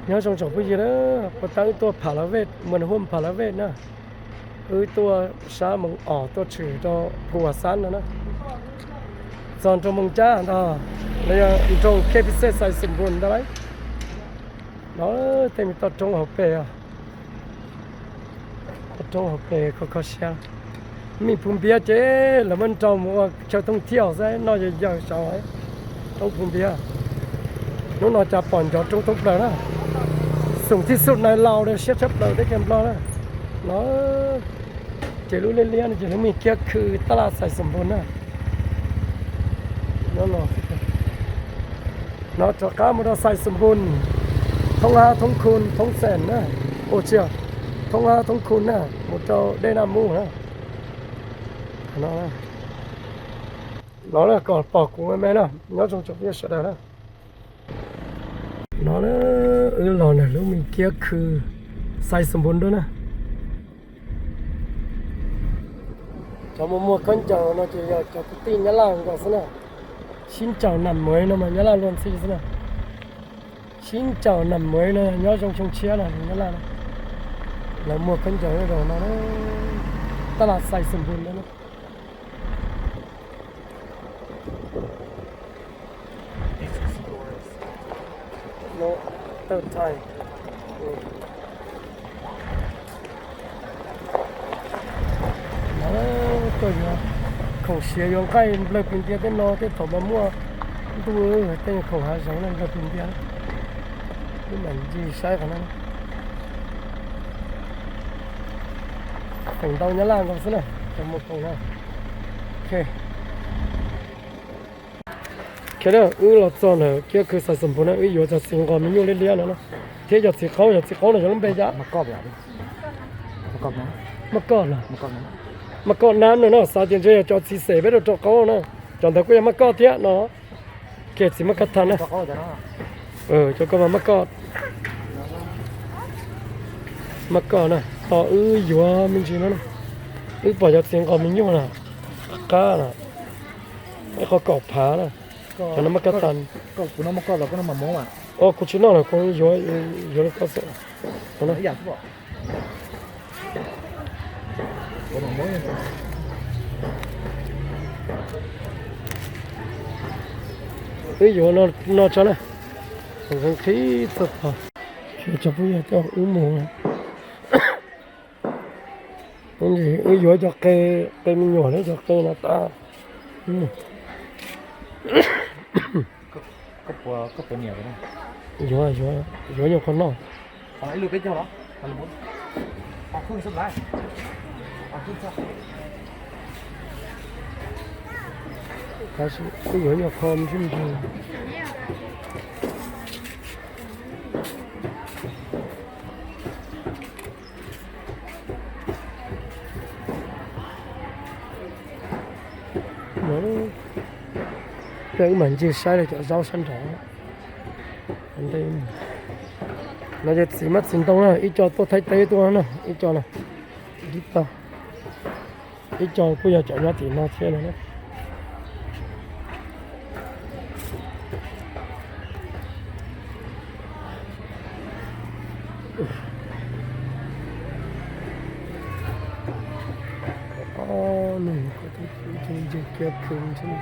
nhớ trong chồng bây giờ đó có tăngตัวผาละเวทเหมือนหุ่มผาละเวทนะตัวสามึงอ๋อตัวถือตัวผัวสั้นนะตอนตัวมึงจ้าต่อแล้วยังตรงแค่พิเศษใส่สมบูรณ์ได้เนาะแต่มีตัวตรงหัวเปย์ตรงหัวเปย์เขาเชียมีภูมิเบียเจ๊แล้วมันจอมว่าชาวท่องเที่ยวใช่นอกจากยาวชาวไอ้ต้องภูมิเบียนู้นนอกจากป่อนจอดตรงทุกเลยนะสูงที่สุดในเราเลยเชื่อชับเราได้เกมเรานะเนาะเจรู้เลี้ยนๆเจรู้มีเกียร์คือตลาดใส่สมบูรณ์นะเนาะจากการมอเตอร์ไซค์สมบูรณ์ท้องหาท้องคูณท้องแสนนะโอ้เจ้าท้องหาท้องคูณนะหมดเจ้าได้น้ำมูนะเนาะnó là còn bỏ của em nó nó trong chụp như sợ đó nó lò này lúc mình kiaคือใส่สมบูรณ์ด้วยนะcho mua con chào nó chỉ cho cái tin nhá lang còn thế nào xin chào nằm mới nó mà nhá lang luôn xí thế nào xin chào nằm mới nó nhớ trong chia này nhá lang là mua con chào rồi nó ta làใส่สมบูรณ์đó no third time nó tôi không xia dùng cái lời bình tiền cái nó cái thổ mà mua tôi tên không hả giống là lời bình tiền cái mình gì sai cả nó thành tao nhớ làm còn thế này trong một phòng nào ok cái đó là chọn là cáiคือใส่สมบูรณ์นะอยู่จะสิ่งก่อนมันอยู่เรื่อยๆนะเที่ยวจะสิ่งเขาเนี่ยจะต้องไปจ้ะมากรอบอย่างมากรอบนะมากรอบล่ะมากรอบนะมากรอบน้ำเนาะสาธิตจะจอดสีเสไปแล้วจอดเขาเนาะจอดแต่ก็ยังมากรอบเที่ยเนาะเกศสิมากรทันนะจอดก็มากรอบมากรอบนะต่ออยู่มันจริงนะปล่อยจะสิ่งก่อนมันอยู่นะก้านะไอ้เขากรอบผานะcho nó mắc cái tàn của nó mắc có là có nó mà món à cô chỉ nói là con vô có sợ nó giặt bỏ có mà món ví dụ nó cho này không khí thật à khi cho bây giờ cho uống mùa cái gì ví dụ cho cây mình nhỏ đấy cho cây là ta có nhiều cái này vô nhiều con nào còn lấy lượt cái cho đó còn muốn không sắp lại không sao cái gì cái vô nhiều con chứ gì cái mình chỉ sai là cho rau xanh trắng anh đây nóจะสีมัดสินตรงนะอีจอตัวไทยเตะตัวนะอีจอนะดิตาอีจอผู้ใหญ่จะยัดตีน่าเชื่อนะอ๋อนี่ก็ที่จะเก็บคืนใช่ไหม